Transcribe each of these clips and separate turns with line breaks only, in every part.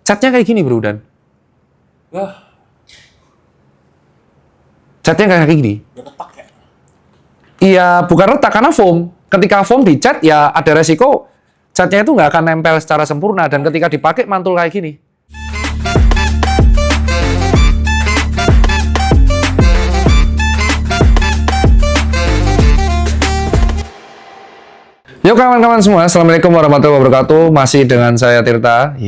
Catnya kayak gini bro Dan.
Wah,
Catnya kayak gini.
udah retak ya.
Iya, bukan retak karena foam. Ketika foam dicat ya ada resiko catnya itu nggak akan nempel secara sempurna dan ketika dipakai mantul kayak gini. Yuk kawan-kawan semua, Assalamualaikum warahmatullahi wabarakatuh. Masih dengan saya Tirta.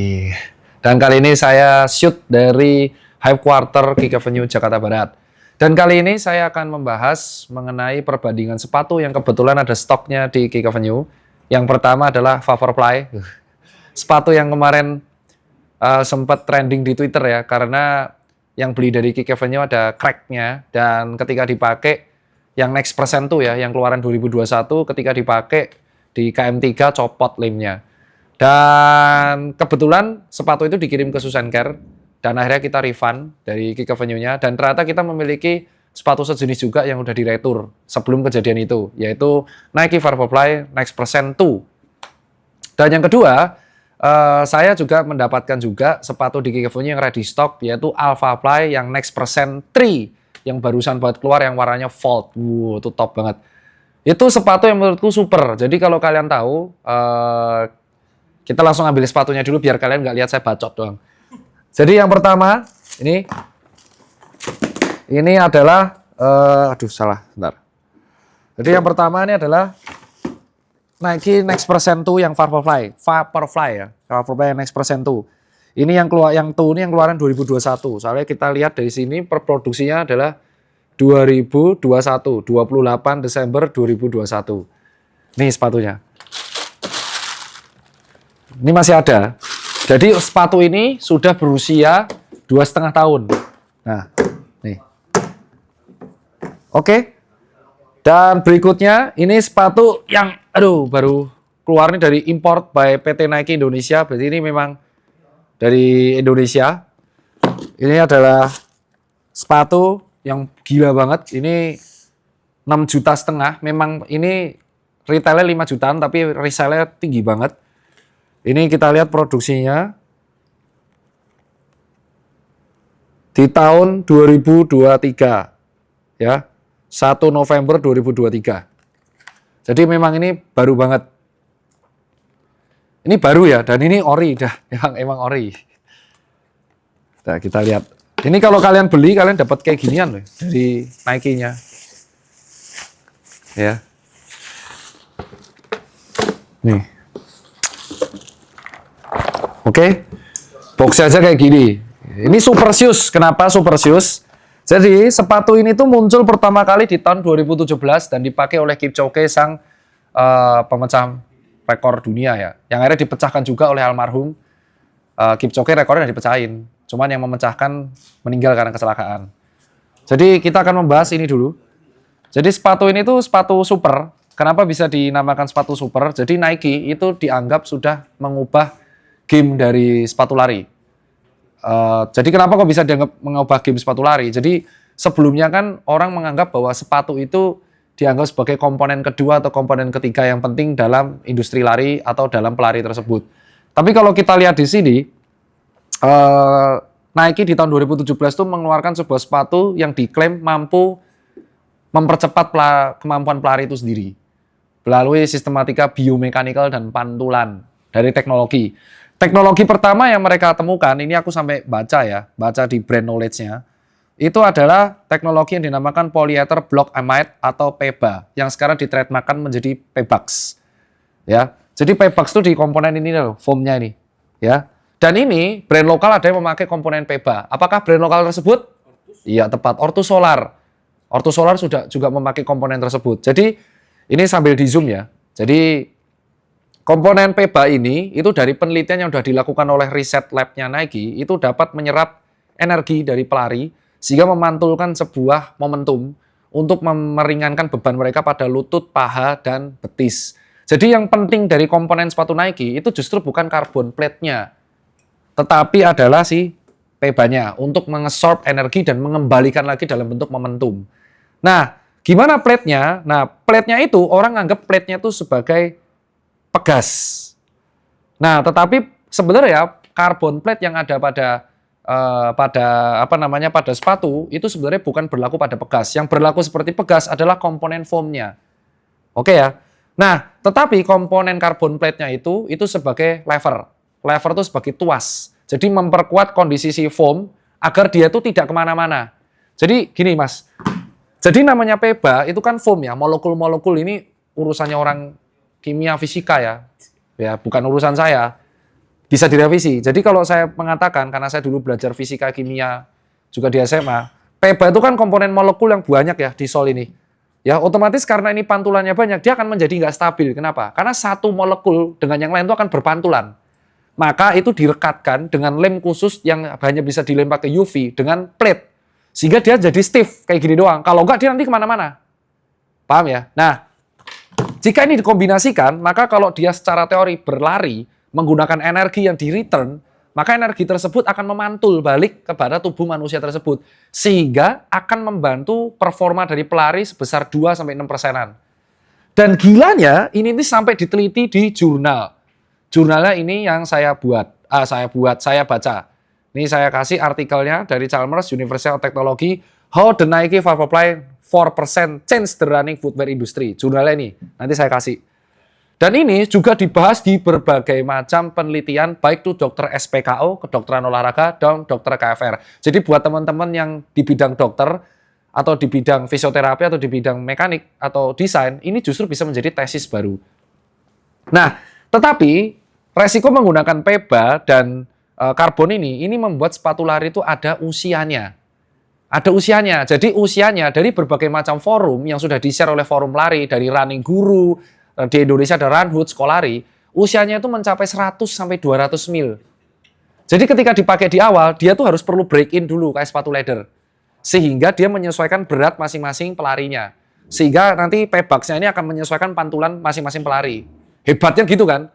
Dan kali ini saya shoot dari Hype Quarter Geek Avenue Jakarta Barat. Dan kali ini saya akan membahas mengenai perbandingan sepatu yang kebetulan ada stoknya di Geek Avenue. Yang pertama adalah Vaporfly. Sepatu yang kemarin sempat trending di Twitter ya, karena yang beli dari Geek Avenue ada crack-nya. Dan ketika dipakai, yang Next Percent tuh ya, yang keluaran 2021, ketika dipakai di KM3 copot lemnya. Dan kebetulan sepatu itu dikirim ke Susan Care dan akhirnya kita refund dari Geek Avenue-nya dan ternyata kita memiliki sepatu sejenis juga yang udah diretur sebelum kejadian itu, yaitu Nike Vaporfly Next Percent 2. Dan yang kedua, saya juga mendapatkan juga sepatu di Geek Avenue yang ready stock, yaitu Alpha Fly yang Next Percent 3 yang barusan buat keluar yang warnanya Volt. Itu top banget. Itu sepatu yang menurutku super. Jadi kalau kalian tahu, kita langsung ambil sepatunya dulu biar kalian nggak lihat saya bacot doang. Jadi yang pertama, ini adalah, salah, bentar. Jadi yang pertama ini adalah Nike Next Percent 2 yang Vaporfly ya, Vaporfly Next Percent 2. Ini yang keluar, yang 2 ini yang keluaran 2021. Soalnya kita lihat dari sini perproduksinya adalah 2021, 28 Desember 2021. Nih sepatunya. Ini masih ada. Jadi sepatu ini sudah berusia 2,5 tahun. Nah, nih. Oke. Dan berikutnya ini sepatu yang baru keluar nih dari import by PT Nike Indonesia. Berarti ini memang dari Indonesia. Ini adalah sepatu yang gila banget, ini 6,5 juta. Memang ini retailnya 5 jutaan, tapi resellnya tinggi banget. Ini kita lihat produksinya di tahun 2023, ya, 1 November 2023. Jadi memang ini baru banget. Ini baru ya, dan ini ori, emang ori. Nah, kita lihat. Ini kalau kalian beli, kalian dapat kayak ginian loh dari Nike-nya. Ya. Nih. Oke. Box aja kayak gini. Ini Super Shoes. Kenapa Super Shoes? Jadi, sepatu ini tuh muncul pertama kali di tahun 2017 dan dipakai oleh Kipchoge sang pemecah rekor dunia ya. Yang akhirnya dipecahkan juga oleh almarhum Kipchoge, rekornya dipecahin. Cuman yang memecahkan meninggal karena kecelakaan. Jadi kita akan membahas ini dulu. Jadi sepatu ini tuh sepatu super. Kenapa bisa dinamakan sepatu super? Jadi Nike itu dianggap sudah mengubah game dari sepatu lari. Jadi kenapa kok bisa dianggap mengubah game sepatu lari? Jadi sebelumnya kan orang menganggap bahwa sepatu itu dianggap sebagai komponen kedua atau komponen ketiga yang penting dalam industri lari atau dalam pelari tersebut. Tapi kalau kita lihat di sini, Nike di tahun 2017 itu mengeluarkan sebuah sepatu yang diklaim mampu mempercepat kemampuan pelari itu sendiri melalui sistematika biomekanikal dan pantulan dari teknologi. Teknologi pertama yang mereka temukan, ini aku sampai baca di brand knowledge-nya, itu adalah teknologi yang dinamakan polyether block amide atau PEBA yang sekarang di-trademarkkan menjadi Pebax. Ya. Jadi Pebax itu di komponen ini loh, foam-nya ini, ya. Dan ini brand lokal ada yang memakai komponen PEBA. Apakah brand lokal tersebut? Iya, tepat. Ortus Solar. Ortus Solar sudah juga memakai komponen tersebut. Jadi ini sambil di zoom ya. Jadi komponen PEBA ini itu dari penelitian yang sudah dilakukan oleh riset lab-nya Nike itu dapat menyerap energi dari pelari sehingga memantulkan sebuah momentum untuk meringankan beban mereka pada lutut, paha, dan betis. Jadi yang penting dari komponen sepatu Nike itu justru bukan karbon plate-nya, tetapi adalah si PEBA-nya untuk mengesorb energi dan mengembalikan lagi dalam bentuk momentum. Nah, gimana plate-nya? Nah, plate-nya itu orang anggap plate-nya itu sebagai pegas. Nah, tetapi sebenarnya carbon plate yang ada pada sepatu itu sebenarnya bukan berlaku pada pegas. Yang berlaku seperti pegas adalah komponen foamnya. Oke ya. Nah, tetapi komponen carbon plate-nya itu sebagai lever. Lever itu sebagai tuas. Jadi memperkuat kondisi si foam agar dia itu tidak kemana-mana. Jadi gini Mas, jadi namanya PEBA itu kan foam ya, molekul-molekul ini urusannya orang kimia fisika ya bukan urusan saya. Bisa direvisi. Jadi kalau saya mengatakan, karena saya dulu belajar fisika kimia juga di SMA, PEBA itu kan komponen molekul yang banyak ya di sol ini. Ya otomatis karena ini pantulannya banyak, dia akan menjadi nggak stabil. Kenapa? Karena satu molekul dengan yang lain itu akan berpantulan. Maka itu direkatkan dengan lem khusus yang hanya bisa dilempar ke UV dengan plate. Sehingga dia jadi stiff, kayak gini doang. Kalau enggak, dia nanti kemana-mana. Paham ya? Nah, jika ini dikombinasikan, maka kalau dia secara teori berlari, menggunakan energi yang di-return, maka energi tersebut akan memantul balik kepada tubuh manusia tersebut. Sehingga akan membantu performa dari pelari sebesar 2-6%. Dan gilanya, ini sampai diteliti di jurnal. Jurnalnya ini yang saya baca. Ini saya kasih artikelnya dari Chalmers University of Technology, How the Nike Vaporfly 4% Change the Running Footwear Industry. Jurnalnya ini, nanti saya kasih. Dan ini juga dibahas di berbagai macam penelitian, baik itu dokter SPKO, kedokteran olahraga, dan dokter KFR. Jadi buat teman-teman yang di bidang dokter, atau di bidang fisioterapi, atau di bidang mekanik, atau desain, ini justru bisa menjadi tesis baru. Nah, tetapi resiko menggunakan PEBA dan karbon ini membuat sepatu lari itu ada usianya. Ada usianya. Jadi usianya dari berbagai macam forum yang sudah di-share oleh forum lari, dari Running Guru, di Indonesia ada Runhood, Skolari, usianya itu mencapai 100 sampai 200 mil. Jadi ketika dipakai di awal, dia tuh harus perlu break in dulu kayak sepatu leather. Sehingga dia menyesuaikan berat masing-masing pelarinya. Sehingga nanti Pebax-nya ini akan menyesuaikan pantulan masing-masing pelari. Hebatnya gitu kan?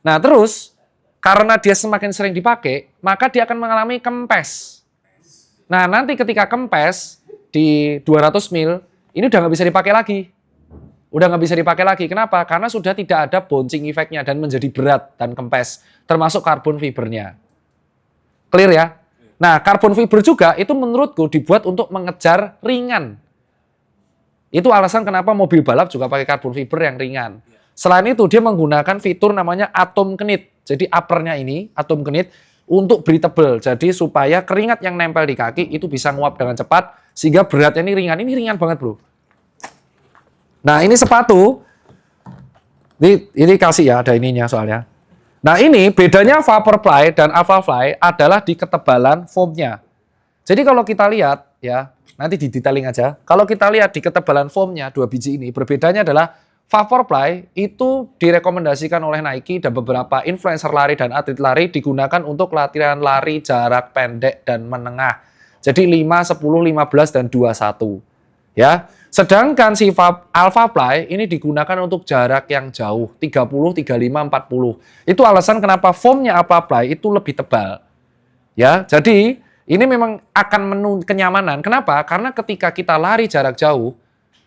Nah terus, karena dia semakin sering dipakai, maka dia akan mengalami kempes. Nah nanti ketika kempes di 200 mil, ini udah nggak bisa dipakai lagi. Udah nggak bisa dipakai lagi. Kenapa? Karena sudah tidak ada bouncing effect-nya dan menjadi berat dan kempes. Termasuk karbon fibernya. Clear ya? Nah karbon fiber juga itu menurutku dibuat untuk mengejar ringan. Itu alasan kenapa mobil balap juga pakai karbon fiber yang ringan. Selain itu, dia menggunakan fitur namanya atom knit. Jadi uppernya ini, atom knit, untuk breathable. Jadi supaya keringat yang nempel di kaki itu bisa nguap dengan cepat, sehingga beratnya ini ringan. Ini ringan banget, bro. Nah, ini sepatu. Ini kasih ya, ada ininya soalnya. Nah, ini bedanya Vaporfly dan Alphafly adalah di ketebalan foamnya. Jadi kalau kita lihat, ya, nanti di detailing aja. Kalau kita lihat di ketebalan foamnya, 2 biji ini, berbedanya adalah Vaporfly itu direkomendasikan oleh Nike dan beberapa influencer lari dan atlet lari digunakan untuk latihan lari jarak pendek dan menengah. Jadi 5, 10, 15, dan 21. Ya. Sedangkan si Alphafly ini digunakan untuk jarak yang jauh, 30, 35, 40. Itu alasan kenapa foamnya Alphafly itu lebih tebal. Ya, jadi ini memang akan kenyamanan. Kenapa? Karena ketika kita lari jarak jauh,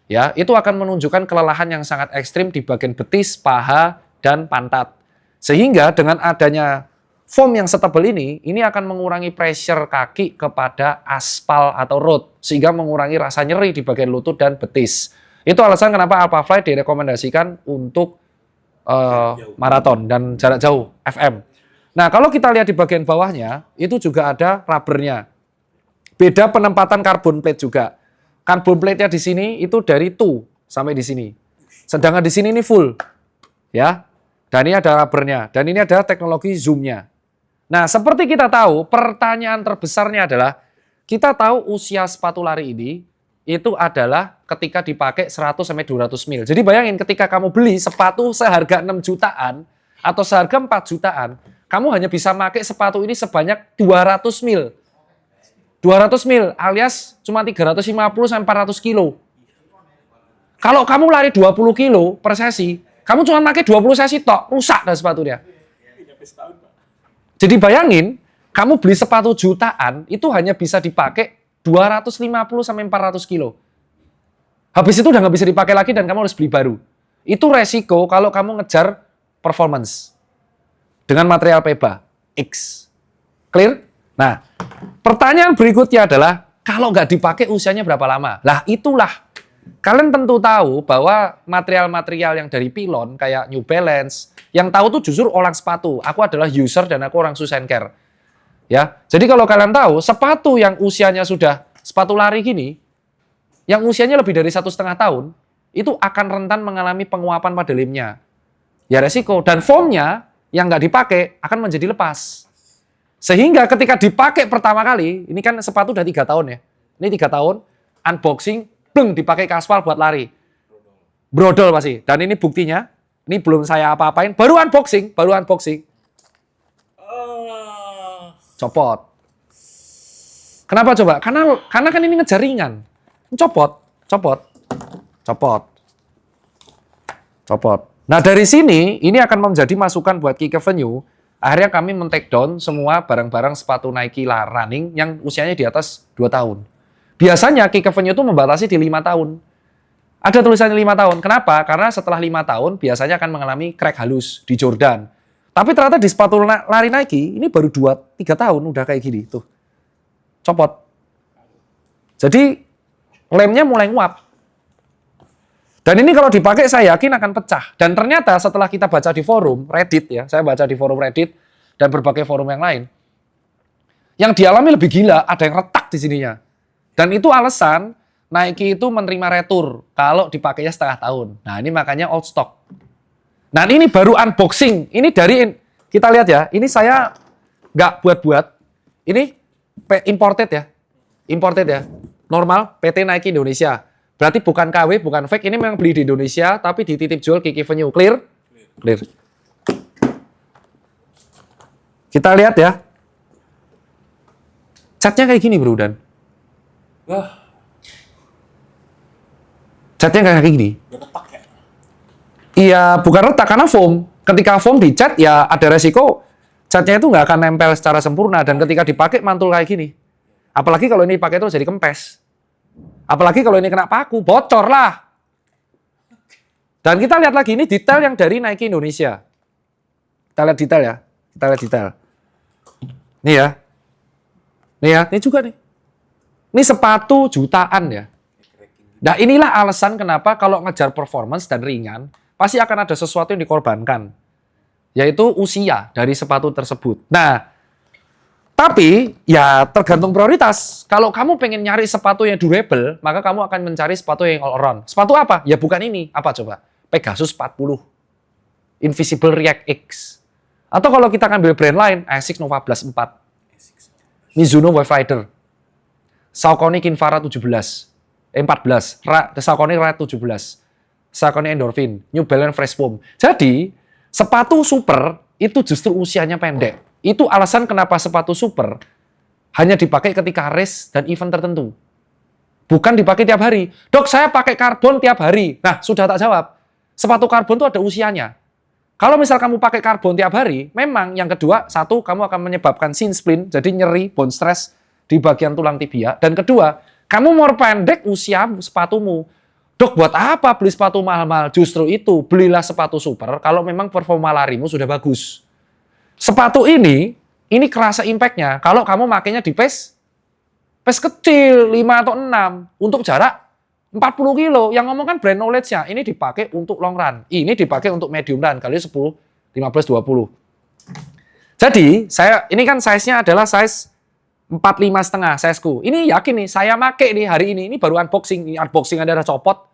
ya, itu akan menunjukkan kelelahan yang sangat ekstrim di bagian betis, paha, dan pantat. Sehingga dengan adanya foam yang setebal ini akan mengurangi pressure kaki kepada aspal atau road, sehingga mengurangi rasa nyeri di bagian lutut dan betis. Itu alasan kenapa Alphafly direkomendasikan untuk maraton dan jarak jauh, FM. Nah, kalau kita lihat di bagian bawahnya, itu juga ada rubbernya. Beda penempatan carbon plate juga. Carbon plate-nya di sini itu dari 2 sampai di sini. Sedangkan di sini ini full. Ya. Dan ini ada rubbernya. Dan ini ada teknologi zoom-nya. Nah, seperti kita tahu, pertanyaan terbesarnya adalah, kita tahu usia sepatu lari ini, itu adalah ketika dipakai 100 sampai 200 mil. Jadi bayangin ketika kamu beli sepatu seharga 6 jutaan, atau seharga 4 jutaan, kamu hanya bisa pakai sepatu ini sebanyak 200 mil. 200 mil alias cuma 350 sampai 400 kilo. Kalau kamu lari 20 kilo per sesi, kamu cuma pakai 20 sesi tok, rusak dah sepatunya. Jadi bayangin, kamu beli sepatu jutaan itu hanya bisa dipakai 250 sampai 400 kilo. Habis itu udah nggak bisa dipakai lagi dan kamu harus beli baru. Itu resiko kalau kamu ngejar performance dengan material PEBA X. Clear? Nah, pertanyaan berikutnya adalah, kalau nggak dipakai usianya berapa lama? Lah itulah, kalian tentu tahu bahwa material-material yang dari Pilon, kayak New Balance, yang tahu tuh justru orang sepatu. Aku adalah user dan aku orang Shoes and Care. Ya, jadi kalau kalian tahu, sepatu yang usianya sudah sepatu lari gini, yang usianya lebih dari 1,5 tahun, itu akan rentan mengalami penguapan pada lemnya. Ya resiko. Dan foamnya yang nggak dipakai akan menjadi lepas. Sehingga ketika dipakai pertama kali, ini kan sepatu udah 3 tahun ya. Ini 3 tahun, unboxing, bleng, dipakai ke aspal buat lari. Brodol pasti. Dan ini buktinya, ini belum saya apa-apain, baru unboxing. Copot. Kenapa coba? Karena kan ini ngejar ringan. Copot. Nah dari sini, ini akan menjadi masukan buat Kike Venue. Akhirnya kami men-take down semua barang-barang sepatu Nike running yang usianya di atas 2 tahun. Biasanya Kike Venue itu membatasi di 5 tahun. Ada tulisannya 5 tahun. Kenapa? Karena setelah 5 tahun biasanya akan mengalami crack halus di Jordan. Tapi ternyata di sepatu lari Nike, ini baru 2-3 tahun udah kayak gini. Tuh. Copot. Jadi lemnya mulai nguap. Dan ini kalau dipakai saya yakin akan pecah. Dan ternyata setelah kita baca di forum Reddit ya, saya baca di forum Reddit dan berbagai forum yang lain, yang dialami lebih gila, ada yang retak di sininya. Dan itu alasan Nike itu menerima retur kalau dipakainya setengah tahun. Nah ini makanya old stock. Nah ini baru unboxing. Ini dari, kita lihat ya, ini saya nggak buat-buat. Ini imported ya. Normal, PT Nike Indonesia. Berarti bukan KW, bukan fake. Ini memang beli di Indonesia, tapi dititip jual Kike Venue. Clear? Clear. Kita lihat ya. Catnya kayak gini, Bro Dan. Catnya kayak gini.
Retak ya?
Iya, bukan retak karena foam. Ketika foam dicat, ya ada resiko catnya itu nggak akan nempel secara sempurna. Dan ketika dipakai mantul kayak gini. Apalagi kalau ini dipakai terus jadi kempes. Apalagi kalau ini kena paku, bocor lah. Dan kita lihat lagi, ini detail yang dari Nike Indonesia. Kita lihat detail ya. Nih ya. Ini juga nih. Ini sepatu jutaan ya. Nah inilah alasan kenapa kalau ngejar performance dan ringan, pasti akan ada sesuatu yang dikorbankan. Yaitu usia dari sepatu tersebut. Nah, tapi ya tergantung prioritas. Kalau kamu pengen nyari sepatu yang durable, maka kamu akan mencari sepatu yang all around. Sepatu apa? Ya bukan ini. Apa coba? Pegasus 40. Invisible React X. Atau kalau kita ambil brand lain, Asics Nova Blast 4. Mizuno Wave Rider. Saucony Kinvara 14. Saucony Ride 17. Saucony Endorphin. New Balance Fresh Foam. Jadi, sepatu super itu justru usianya pendek. Itu alasan kenapa sepatu super hanya dipakai ketika race dan event tertentu. Bukan dipakai tiap hari. Dok, saya pakai karbon tiap hari. Nah, sudah tak jawab. Sepatu karbon itu ada usianya. Kalau misal kamu pakai karbon tiap hari, memang yang kedua, satu, kamu akan menyebabkan shin splint, jadi nyeri, bone stress di bagian tulang tibia. Dan kedua, kamu mau pendek usia sepatumu. Dok, buat apa beli sepatu mahal-mahal? Justru itu, belilah sepatu super kalau memang performa larimu sudah bagus. Sepatu ini kerasa impact-nya kalau kamu makainya di pace kecil, 5 atau 6, untuk jarak 40 kilo. Yang ngomong kan brand knowledge-nya, ini dipakai untuk long run, ini dipakai untuk medium run, kali 10, 15, 20. Jadi, ini kan size-nya adalah size 45,5 sizeku. Ini yakin nih, saya pakai nih hari ini baru unboxing. Ini unboxing ada copot,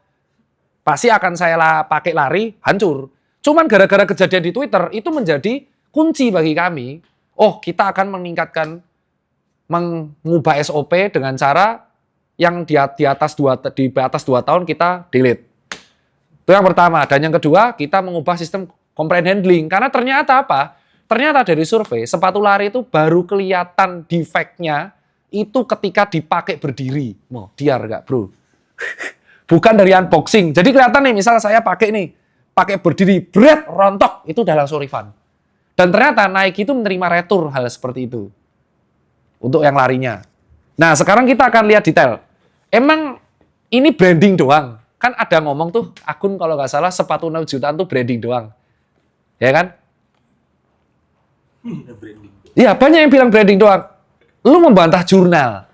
pasti akan saya pakai lari, hancur. Cuman gara-gara kejadian di Twitter, itu menjadi kunci bagi kami. Oh, kita akan mengubah SOP dengan cara yang di atas 2 tahun kita delete. Itu yang pertama. Dan yang kedua, kita mengubah sistem complaint handling. Karena ternyata apa? Ternyata dari survei, sepatu lari itu baru kelihatan defect-nya itu ketika dipakai berdiri. Mau diar nggak, bro? Bukan dari unboxing. Jadi kelihatan nih, misal saya pakai berdiri, berat, rontok, itu udah langsung refund. Dan ternyata Nike itu menerima retur hal seperti itu. Untuk yang larinya. Nah, sekarang kita akan lihat detail. Emang ini branding doang. Kan ada ngomong tuh, akun kalau nggak salah sepatu 6 jutaan tuh branding doang. Ya kan? Ya, banyak yang bilang branding doang. Lu membantah jurnal.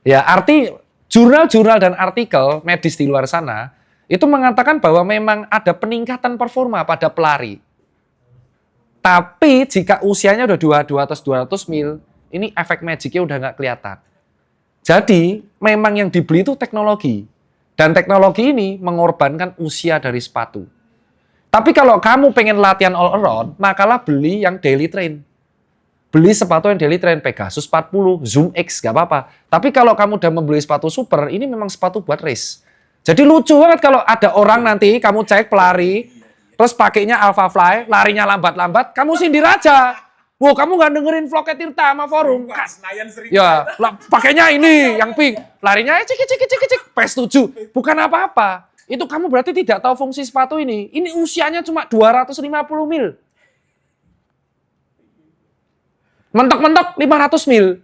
Ya, arti jurnal-jurnal dan artikel medis di luar sana itu mengatakan bahwa memang ada peningkatan performa pada pelari. Tapi jika usianya udah dua atas 200 mil, ini efek magicnya udah nggak kelihatan. Jadi, memang yang dibeli itu teknologi. Dan teknologi ini mengorbankan usia dari sepatu. Tapi kalau kamu pengen latihan all around, makalah beli yang daily train. Beli sepatu yang daily train, Pegasus 40, Zoom X, gak apa-apa. Tapi kalau kamu udah membeli sepatu super, ini memang sepatu buat race. Jadi lucu banget kalau ada orang nanti, kamu cek pelari, terus pakainya Alpha Fly, larinya lambat-lambat, kamu sindir aja. Wow, kamu nggak dengerin vlognya Tirta sama Forum. Ya, pakainya ini, yang pink. Larinya cik, PS7. Bukan apa-apa. Itu kamu berarti tidak tahu fungsi sepatu ini. Ini usianya cuma 250 mil. Mentok-mentok 500 mil.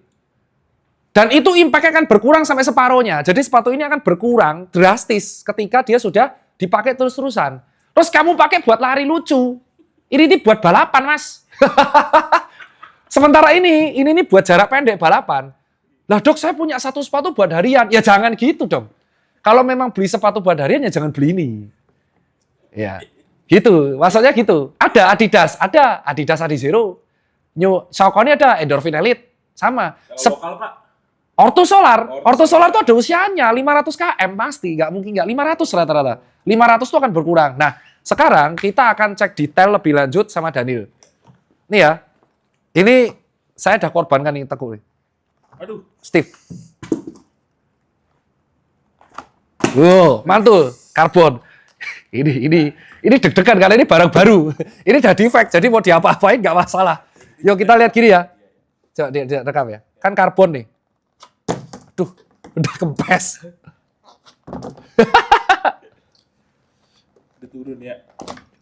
Dan itu impact-nya akan berkurang sampai separohnya. Jadi sepatu ini akan berkurang drastis ketika dia sudah dipakai terus-terusan. Terus kamu pakai buat lari lucu. Ini buat balapan, Mas. Sementara ini buat jarak pendek balapan. Lah dok, saya punya satu sepatu buat harian. Ya jangan gitu dong. Kalau memang beli sepatu buat harian ya jangan beli ini. Ya, gitu. Maksudnya gitu. Ada Adidas Adizero. New Saucony ada Endorphin Elite. Sama.
Lokal, Pak.
Ortho Solar tuh ada usianya 500 km pasti. Nggak mungkin nggak 500 rata-rata. 500 tuh akan berkurang. Nah, sekarang kita akan cek detail lebih lanjut sama Daniel. Nih ya. Ini saya udah korbankan nih tekuk.
Aduh.
Steve. Wow, mantul, karbon. Ini deg-degan karena ini barang baru. Ini udah defect, jadi mau diapa-apain nggak masalah. Yuk kita lihat kiri ya. Coba dia rekam ya. Kan karbon nih. Aduh, udah kempes.
Udah turun ya.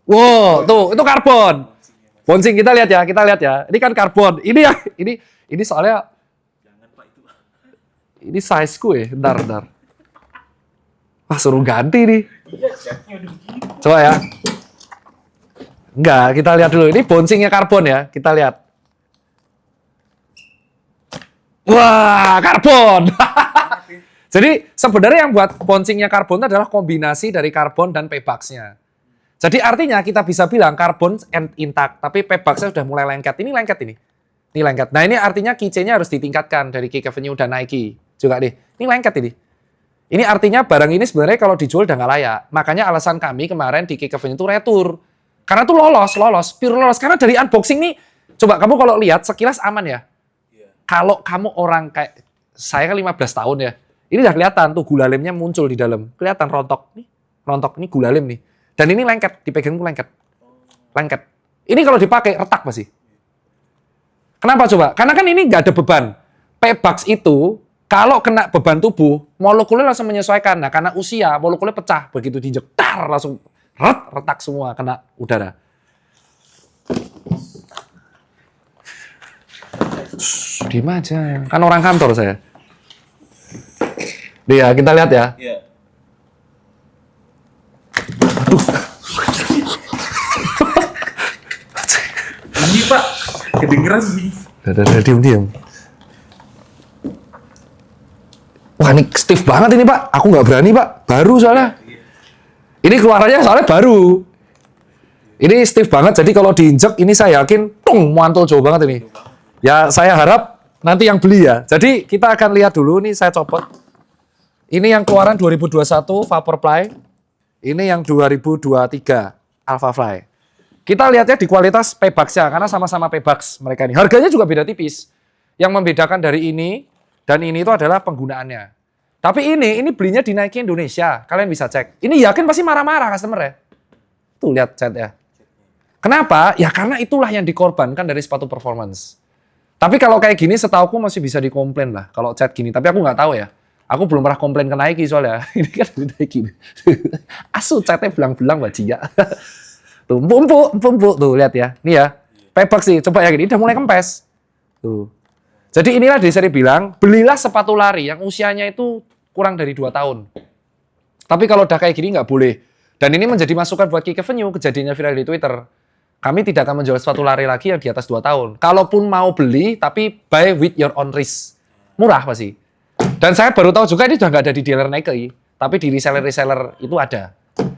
Wow, tuh itu karbon. Bouncing kita lihat ya. Ini kan karbon. Ini soalnya
Jangan, Pak, itu.
ini size-ku ya. Bentar. Wah, suruh ganti nih.
Iya, catnya udah begitu.
Coba ya. Enggak, kita lihat dulu. Ini bouncing-nya karbon ya. Kita lihat. Wah, karbon. Jadi sebenarnya yang buat bouncing-nya karbon itu adalah kombinasi dari karbon dan Pebax-nya. Jadi artinya kita bisa bilang karbon intact, tapi Pebax-nya sudah mulai lengket. Ini lengket ini. Ini lengket. Nah ini artinya keychain-nya harus ditingkatkan dari Kick Avenue dan Nike. Juga deh. Ini lengket ini. Ini artinya barang ini sebenarnya kalau dijual udah nggak layak. Makanya alasan kami kemarin di Kick Avenue itu retur. Karena itu pure lolos. Karena dari unboxing nih, coba kamu kalau lihat sekilas aman ya. Kalau kamu orang kayak saya kan 15 tahun ya. Ini udah kelihatan tuh gula lemnya muncul di dalam. Kelihatan rontok. Nih gula lem nih. Dan ini lengket, dipegang tuh lengket. Lengket. Ini kalau dipakai retak pasti. Kenapa coba? Karena kan ini nggak ada beban. Pebax itu kalau kena beban tubuh, molekulnya langsung menyesuaikan. Nah, karena usia, molekulnya pecah. Begitu diinjek, langsung retak semua kena udara. Diam aja. Kan orang kantor saya. Nih ya, kita lihat ya.
Iya. Ini, Pak. Kedengeran nih.
Udah, diam. Wah, ini stiff banget ini, Pak. Aku nggak berani, Pak. Baru soalnya. Ini keluarannya soalnya baru. Ini stiff banget, jadi kalau diinjek, ini saya yakin, mantul jauh banget ini. Ya, saya harap nanti yang beli ya. Jadi, kita akan lihat dulu, nih saya copot. Ini yang keluaran 2021, Vaporfly. Ini yang 2023, Alpha Fly. Kita lihatnya di kualitas Pebax-nya, karena sama-sama Pebax mereka ini. Harganya juga beda tipis. Yang membedakan dari ini dan ini itu adalah penggunaannya. Tapi ini belinya di Nike Indonesia. Kalian bisa cek. Ini yakin pasti marah-marah customer ya. Tuh lihat chat ya. Kenapa? Ya karena itulah yang dikorbankan dari sepatu performance. Tapi kalau kayak gini setauku masih bisa dikomplain lah kalau chat gini. Tapi aku nggak tahu ya. Aku belum pernah komplain ke Nike soalnya. Ini kan dari Nike. Asu chatnya belang-belang bajingan. Tuh, empuk. Tuh, lihat ya. Nih ya. Pebax sih. Coba ya gini. Udah mulai kempes. Tuh. Jadi inilah Desiree bilang, belilah sepatu lari yang usianya itu kurang dari 2 tahun. Tapi kalau udah kayak gini nggak boleh. Dan ini menjadi masukan buat Kick Avenue, kejadiannya viral di Twitter. kami tidak akan menjual sepatu lari lagi yang di atas 2 tahun. Kalaupun mau beli, tapi buy with your own risk. Murah pasti. Dan saya baru tahu juga ini sudah nggak ada di dealer Nike, tapi di reseller-reseller itu ada.